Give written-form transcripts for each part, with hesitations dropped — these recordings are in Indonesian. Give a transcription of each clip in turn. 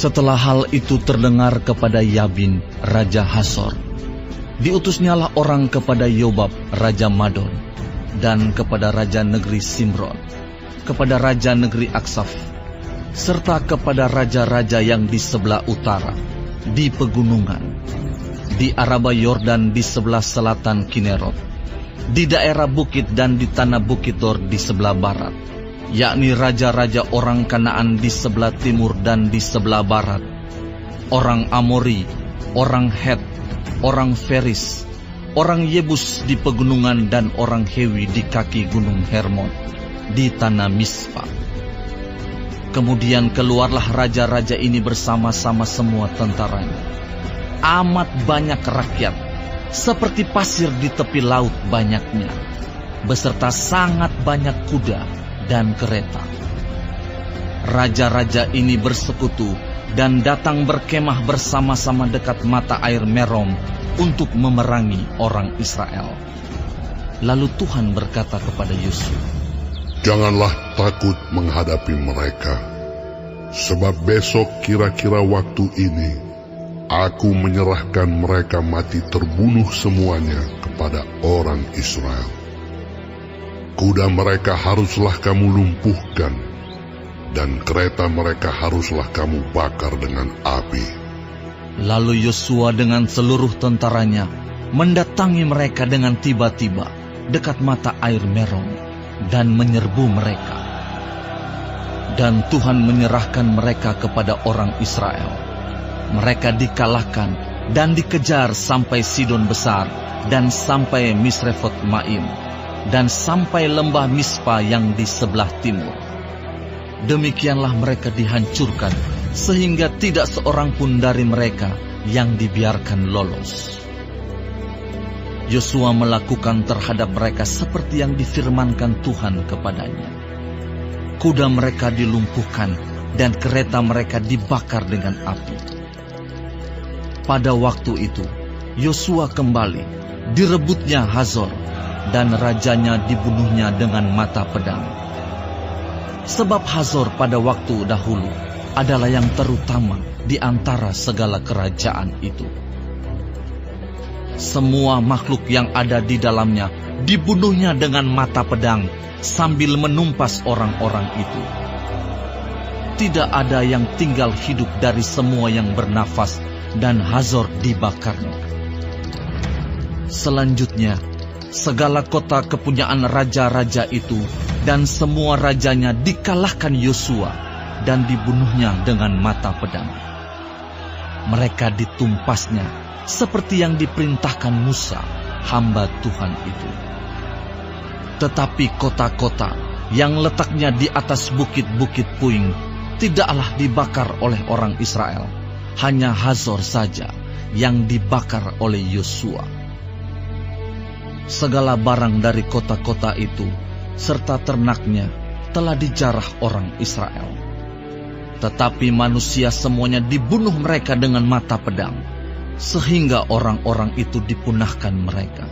Setelah hal itu terdengar kepada Yabin, Raja Hasor, diutusnyalah orang kepada Yobab, Raja Madon, dan kepada Raja Negeri Simron, kepada Raja Negeri Aksaf, serta kepada raja-raja yang di sebelah utara, di pegunungan, di Araba Yordan di sebelah selatan Kinerot, di daerah bukit dan di tanah bukit Dor di sebelah barat, yakni raja-raja orang Kanaan di sebelah timur dan di sebelah barat, orang Amori, orang Het, orang Feris, orang Yebus di pegunungan dan orang Hewi di kaki gunung Hermon, di tanah Mispa. Kemudian keluarlah raja-raja ini bersama-sama semua tentaranya. Amat banyak rakyat, seperti pasir di tepi laut banyaknya, beserta sangat banyak kuda dan kereta. Raja-raja ini bersekutu dan datang berkemah bersama-sama dekat mata air Merom untuk memerangi orang Israel. Lalu Tuhan berkata kepada Yosua, "Janganlah takut menghadapi mereka, sebab besok kira-kira waktu ini aku menyerahkan mereka mati terbunuh semuanya kepada orang Israel. Kuda mereka haruslah kamu lumpuhkan, dan kereta mereka haruslah kamu bakar dengan api." Lalu Yosua dengan seluruh tentaranya mendatangi mereka dengan tiba-tiba dekat mata air Merom dan menyerbu mereka. Dan Tuhan menyerahkan mereka kepada orang Israel. Mereka dikalahkan dan dikejar sampai Sidon Besar dan sampai Misrefot Maim dan sampai lembah Mispa yang di sebelah timur. Demikianlah mereka dihancurkan sehingga tidak seorang pun dari mereka yang dibiarkan lolos. Yosua melakukan terhadap mereka seperti yang difirmankan Tuhan kepadanya. Kuda mereka dilumpuhkan dan kereta mereka dibakar dengan api. Pada waktu itu, Yosua kembali, direbutnya Hazor, dan rajanya dibunuhnya dengan mata pedang. Sebab Hazor pada waktu dahulu adalah yang terutama di antara segala kerajaan itu. Semua makhluk yang ada di dalamnya dibunuhnya dengan mata pedang sambil menumpas orang-orang itu. Tidak ada yang tinggal hidup dari semua yang bernafas, dan Hazor dibakarnya. Selanjutnya, segala kota kepunyaan raja-raja itu dan semua rajanya dikalahkan Yosua dan dibunuhnya dengan mata pedang. Mereka ditumpasnya seperti yang diperintahkan Musa, hamba Tuhan itu. Tetapi kota-kota yang letaknya di atas bukit-bukit puing tidaklah dibakar oleh orang Israel. Hanya Hazor saja yang dibakar oleh Yosua. Segala barang dari kota-kota itu serta ternaknya telah dijarah orang Israel. Tetapi manusia semuanya dibunuh mereka dengan mata pedang, sehingga orang-orang itu dipunahkan mereka.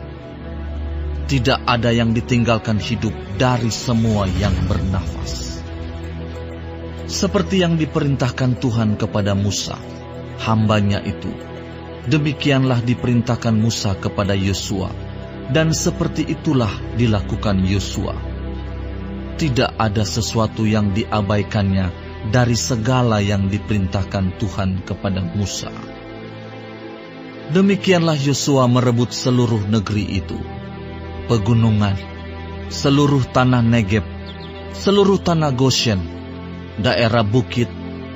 Tidak ada yang ditinggalkan hidup dari semua yang bernafas. Seperti yang diperintahkan Tuhan kepada Musa, hambanya itu, demikianlah diperintahkan Musa kepada Yosua, dan seperti itulah dilakukan Yosua. Tidak ada sesuatu yang diabaikannya dari segala yang diperintahkan Tuhan kepada Musa. Demikianlah Yosua merebut seluruh negeri itu, pegunungan, seluruh tanah Negeb, seluruh tanah Goshen, daerah bukit,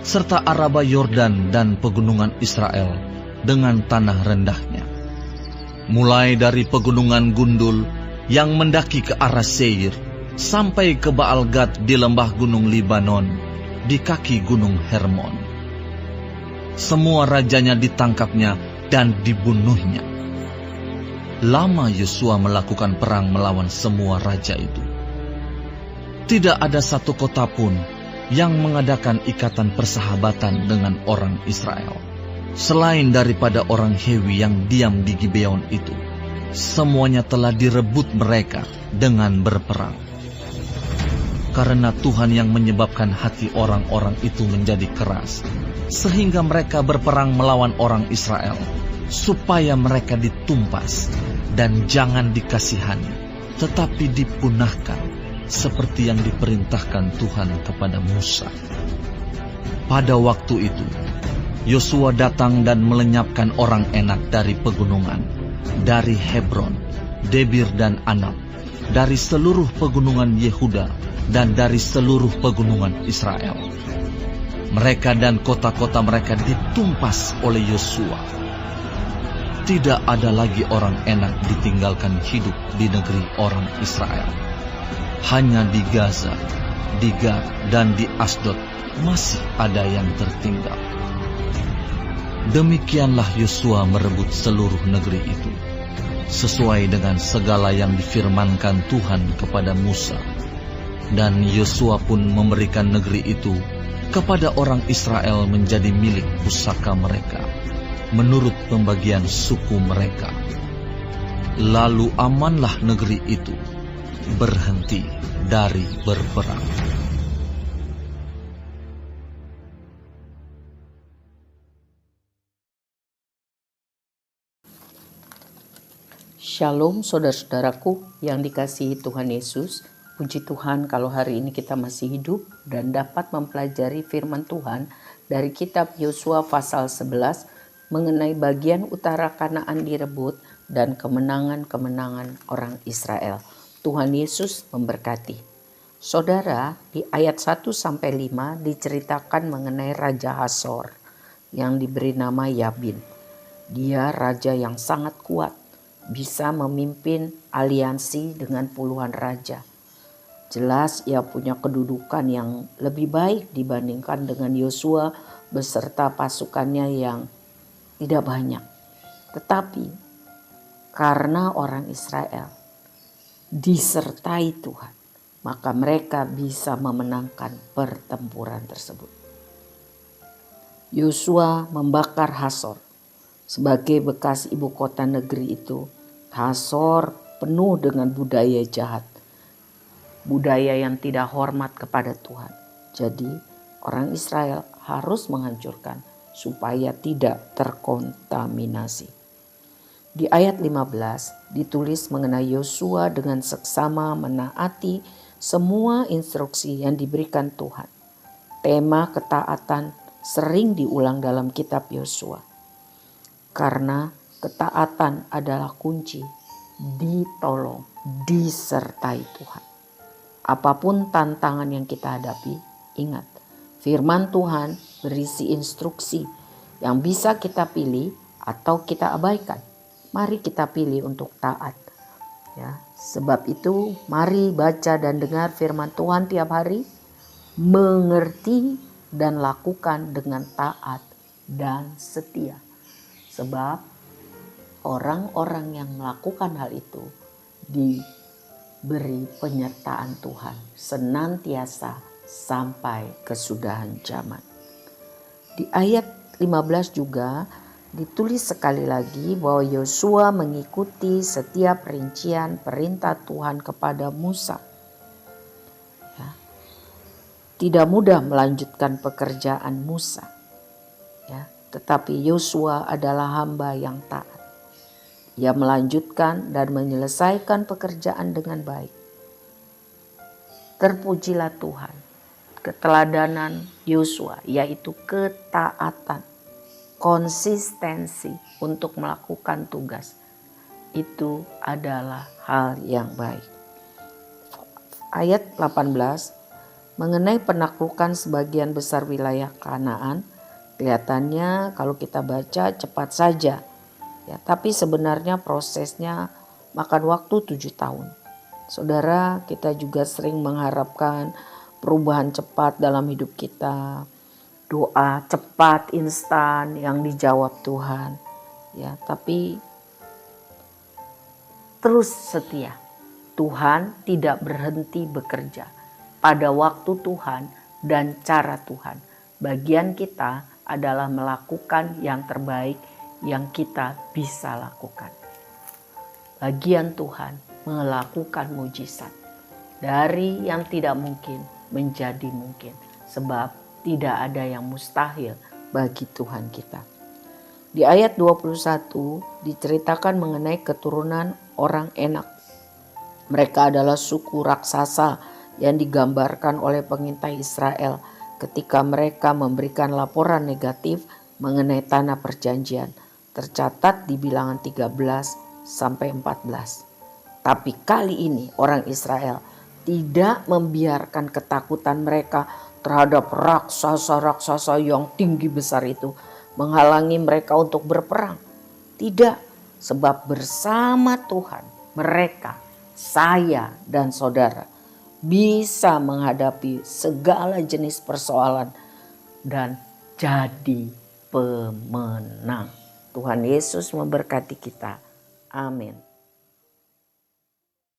serta Araba Yordan dan pegunungan Israel dengan tanah rendahnya. Mulai dari pegunungan Gundul yang mendaki ke arah Seir, sampai ke Baal-Gad di lembah gunung Libanon, di kaki gunung Hermon. Semua rajanya ditangkapnya dan dibunuhnya. Lama Yosua melakukan perang melawan semua raja itu. Tidak ada satu kota pun yang mengadakan ikatan persahabatan dengan orang Israel, selain daripada orang Hewi yang diam di Gibeon itu. Semuanya telah direbut mereka dengan berperang. karena Tuhan yang menyebabkan hati orang-orang itu menjadi keras, sehingga mereka berperang melawan orang Israel, supaya mereka ditumpas dan jangan dikasihani, tetapi dipunahkan, seperti yang diperintahkan Tuhan kepada Musa. Pada waktu itu, Yosua datang dan melenyapkan orang Enak dari pegunungan, dari Hebron, Debir dan Anab, dari seluruh pegunungan Yehuda, dan dari seluruh pegunungan Israel. Mereka dan kota-kota mereka ditumpas oleh Yosua. Tidak ada lagi orang Enak ditinggalkan hidup di negeri orang Israel. Hanya di Gaza, di Gad, dan di Asdod masih ada yang tertinggal. Demikianlah Yosua merebut seluruh negeri itu, sesuai dengan segala yang difirmankan Tuhan kepada Musa. Dan Yosua pun memberikan negeri itu kepada orang Israel menjadi milik pusaka mereka, menurut pembagian suku mereka. Lalu amanlah negeri itu, berhenti dari berperang. Shalom saudara-saudaraku yang dikasihi Tuhan Yesus. Puji Tuhan kalau hari ini kita masih hidup dan dapat mempelajari firman Tuhan dari kitab Yosua pasal 11 mengenai bagian utara Kanaan direbut dan kemenangan-kemenangan orang Israel. Tuhan Yesus memberkati. Saudara, di ayat 1-5 diceritakan mengenai Raja Hasor yang diberi nama Yabin. Dia raja yang sangat kuat, bisa memimpin aliansi dengan puluhan raja. Jelas ia punya kedudukan yang lebih baik dibandingkan dengan Yosua beserta pasukannya yang tidak banyak. Tetapi karena orang Israel disertai Tuhan, maka mereka bisa memenangkan pertempuran tersebut. Yosua membakar Hasor. Sebagai bekas ibu kota negeri itu, Hasor penuh dengan budaya jahat, budaya yang tidak hormat kepada Tuhan. Jadi orang Israel harus menghancurkan supaya tidak terkontaminasi. Di ayat 15 ditulis mengenai Yosua dengan seksama menaati semua instruksi yang diberikan Tuhan. Tema ketaatan sering diulang dalam kitab Yosua. Karena ketaatan adalah kunci, ditolong, disertai Tuhan. Apapun tantangan yang kita hadapi, ingat, firman Tuhan berisi instruksi yang bisa kita pilih atau kita abaikan. Mari kita pilih untuk taat. Ya, sebab itu mari baca dan dengar firman Tuhan tiap hari, mengerti dan lakukan dengan taat dan setia. Sebab orang-orang yang melakukan hal itu diberi penyertaan Tuhan senantiasa sampai kesudahan zaman. Di ayat 15 juga ditulis sekali lagi bahwa Yosua mengikuti setiap rincian perintah Tuhan kepada Musa. Ya. Tidak mudah melanjutkan pekerjaan Musa. Ya. Tetapi Yosua adalah hamba yang taat. Ia melanjutkan dan menyelesaikan pekerjaan dengan baik. Terpujilah Tuhan. Keteladanan Yosua yaitu ketaatan, konsistensi untuk melakukan tugas. Itu adalah hal yang baik. Ayat 18 mengenai penaklukan sebagian besar wilayah Kanaan. Kelihatannya kalau kita baca cepat saja. Ya, tapi sebenarnya prosesnya makan waktu 7 tahun. Saudara, kita juga sering mengharapkan perubahan cepat dalam hidup kita. Doa cepat, instan yang dijawab Tuhan. Ya, tapi terus setia. Tuhan tidak berhenti bekerja pada waktu Tuhan dan cara Tuhan. Bagian kita adalah melakukan yang terbaik yang kita bisa lakukan. Bagian Tuhan melakukan mujizat. Dari yang tidak mungkin menjadi mungkin. Sebab tidak ada yang mustahil bagi Tuhan kita. Di ayat 21 diceritakan mengenai keturunan orang Enak. Mereka adalah suku raksasa yang digambarkan oleh pengintai Israel ketika mereka memberikan laporan negatif mengenai tanah perjanjian. Tercatat di Bilangan 13 sampai 14. Tapi kali ini orang Israel tidak membiarkan ketakutan mereka terhadap raksasa-raksasa yang tinggi besar itu menghalangi mereka untuk berperang. Tidak, sebab bersama Tuhan mereka, saya dan saudara, bisa menghadapi segala jenis persoalan dan jadi pemenang. Tuhan Yesus memberkati kita. Amin.